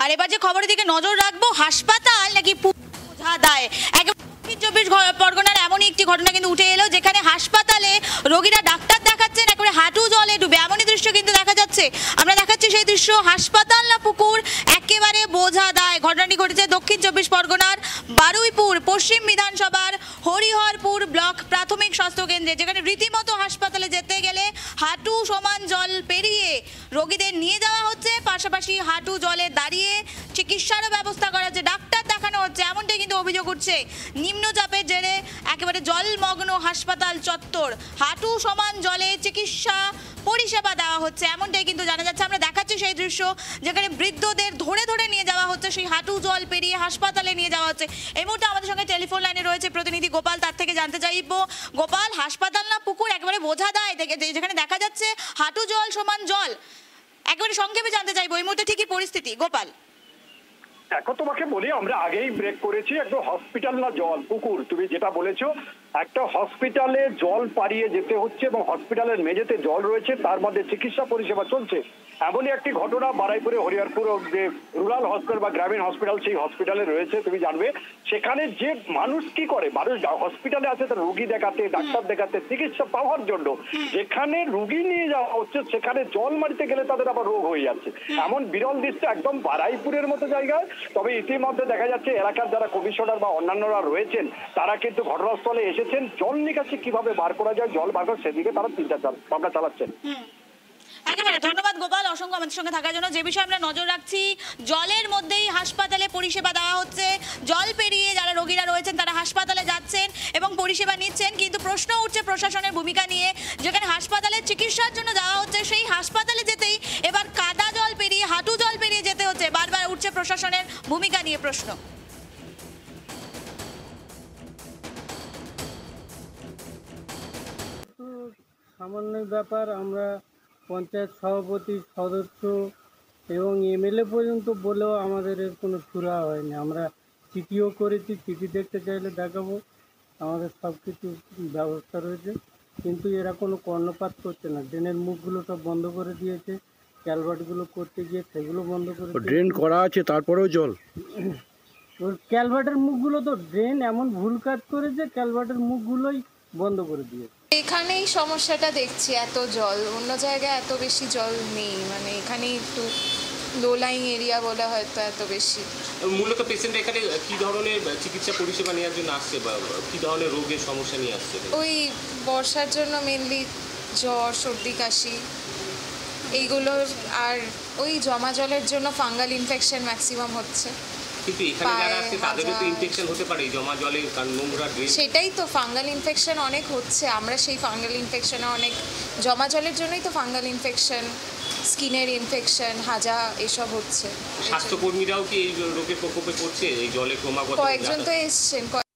আর এবার যে খবরের দিকে নজর রাখবো, হাসপাতাল নাকি বোঝা দায়। দক্ষিণ চব্বিশ পরগনার এমনই একটি ঘটনা কিন্তু উঠে এলো, যেখানে হাসপাতালে রোগীরা ডাক্তার দেখাচ্ছেন একেবারে হাঁটু জলে ডুবে, এমনই দৃশ্য কিন্তু দেখা যাচ্ছে। আমরা দেখাচ্ছি সেই দৃশ্য, হাসপাতাল না পুকুর একেবারে বোঝা দায়। ঘটনাটি ঘটেছে দক্ষিণ চব্বিশ পরগনার বারুইপুর পশ্চিম বিধানসভার হরিহরপুর ব্লক প্রাথমিক স্বাস্থ্য কেন্দ্রে, যেখানে রীতিমতো হাসপাতালে যেতে গেলে হাঁটু সমান জল পেরিয়ে রোগীদের নিয়ে যাওয়া হচ্ছে, পাশাপাশি হাঁটু জলে দাঁড়িয়ে চিকিৎসারও ব্যবস্থা করা হচ্ছে, ডাক্তার দেখানো হচ্ছে, এমনটাই কিন্তু অভিযোগ উঠছে। নিম্নচাপের জেরে একেবারে জলমগ্ন হাসপাতাল চত্বর, হাঁটু সমান জলে চিকিৎসা পরিষেবা দেওয়া হচ্ছে, এমনটাই কিন্তু জানা যাচ্ছে। আমরা দেখাচ্ছি সেই দৃশ্য, যেখানে বৃদ্ধদের ধরে ধরে নিয়ে যাওয়া হচ্ছে, সেই হাঁটু জল পেরিয়ে হাসপাতালে নিয়ে যাওয়া হচ্ছে। এই মুহূর্তে আমাদের সঙ্গে টেলিফোন লাইনে রয়েছে প্রতিনিধি গোপাল, তার থেকে জানতে চাইবো, গোপাল, হাসপাতাল না পুকুর একেবারে বোঝা দায়, যেখানে দেখা যাচ্ছে হাঁটু জল সমান জল, একেবারে সংক্ষেপে জানতে চাইবো এই মুহূর্তে ঠিকই পরিস্থিতি। গোপাল, এখন তোমাকে বলি, আমরা আগেই ব্রেক করেছি, একদম হসপিটাল না জল পুকুর, তুমি যেটা বলেছো, একটা হসপিটালে জল পাড়িয়ে যেতে হচ্ছে এবং হসপিটালের মেঝেতে জল রয়েছে, তার মধ্যে চিকিৎসা পরিষেবা চলছে। এমনই একটি ঘটনা বারুইপুরে হরিহরপুর যে রুরাল হসপিটাল বা গ্রামীণ হসপিটাল, সেই হসপিটালে রয়েছে। তুমি জানবে সেখানে যে মানুষ কি করে, মানুষ হসপিটালে আছে তার রোগী দেখাতে, ডাক্তার দেখাতে, চিকিৎসা পাওয়ার জন্য। যেখানে রোগী নিয়ে যাওয়া হচ্ছে সেখানে জল মারিতে গেলে তাদের আবার রোগ হয়ে যাচ্ছে, এমন বিরল দৃশ্য একদম বারুইপুরের মতো জায়গায়। তবে ইতিমধ্যে দেখা যাচ্ছে এলাকার যারা কমিশনার বা অন্যান্যরা রয়েছেন তারা কিন্তু ঘটনাস্থলে এসেছেন, জল নিকাশি কিভাবে বার করা যায়, জল বার করা, সেদিকে তারা চিন্তা ভাবনা চালাচ্ছেন। একেবারে ধন্যবাদ গোপাল, অসংখ্য আমাদের সঙ্গে থাকার জন্য। যে বিষয়ে আমরা নজর রাখছি, জলের মধ্যেই হাসপাতালে পরিষেবা দেওয়া হচ্ছে, জল পেরিয়ে যারা রোগীরা রয়েছেন তারা হাসপাতালে যাচ্ছেন এবং পরিষেবা নিচ্ছেন, কিন্তু প্রশ্ন উঠছে প্রশাসনের ভূমিকা নিয়ে। যেখানে হাসপাতালে চিকিৎসার জন্য যাওয়া হচ্ছে, সেই হাসপাতালে যেতেই এবার কাদা জল পেরিয়ে হাঁটু জল পেরিয়ে যেতে হচ্ছে, বারবার উঠছে প্রশাসনের ভূমিকা নিয়ে প্রশ্ন। সামান্য ব্যাপার, আমরা পঞ্চায়েত সভাপতি, সদস্য এবং এমএলএ পর্যন্ত বলেও আমাদের এর কোনো সুরা হয়নি। আমরা চিঠিও করেছি, চিঠি দেখতে চাইলে দেখাবো, আমাদের সব কিছু ব্যবস্থা রয়েছে, কিন্তু এরা কোনো কর্ণপাত করছে না। ড্রেনের মুখগুলো সব বন্ধ করে দিয়েছে, ক্যালভার্টগুলো করতে গিয়ে সেগুলো বন্ধ করে, ড্রেন করা আছে তারপরেও জল। ক্যালভার্টের মুখগুলো তো ড্রেন এমন ভুল কাজ করেছে, ক্যালভার্টের মুখগুলোই বন্ধ করে দিয়েছে। এখানেই সমস্যাটা দেখছি, এত জল, অন্য জায়গায় এত বেশি জল নেই, মানে এখানেই একটু লো লাইং এরিয়া বলে হয়তো এত বেশি। মূলত পেশেন্ট এখানে কি ধরনের চিকিৎসা পরিষেবা নেওয়ার জন্য আসছে বা কি ধরনের রোগের সমস্যা নিয়ে আসছে? ওই বর্ষার জন্য মেনলি জ্বর, সর্দি, কাশি এইগুলোর, আর ওই জমা জলের জন্য ফাঙ্গাল ইনফেকশন ম্যাক্সিমাম হচ্ছে। কিন্তু এখানে যারা আসছে তাদেরও তো ইনফেকশন হতে পারে জমা জলে, কারণ নোংরা ড্রেন। সেটাই তো, ফাঙ্গাল ইনফেকশন অনেক হচ্ছে, আমরা সেই ফাঙ্গাল ইনফেকশনে অনেক, জমা জলের জন্যই তো ফাঙ্গাল ইনফেকশন, স্কিনের ইনফেকশন, হাজা এসব হচ্ছে। স্বাস্থ্যকর্মীরাও কি এই রোগের প্রকোপে পড়ছে এই জলে ক্রমাগত? কয়েকজন তো এসছেন।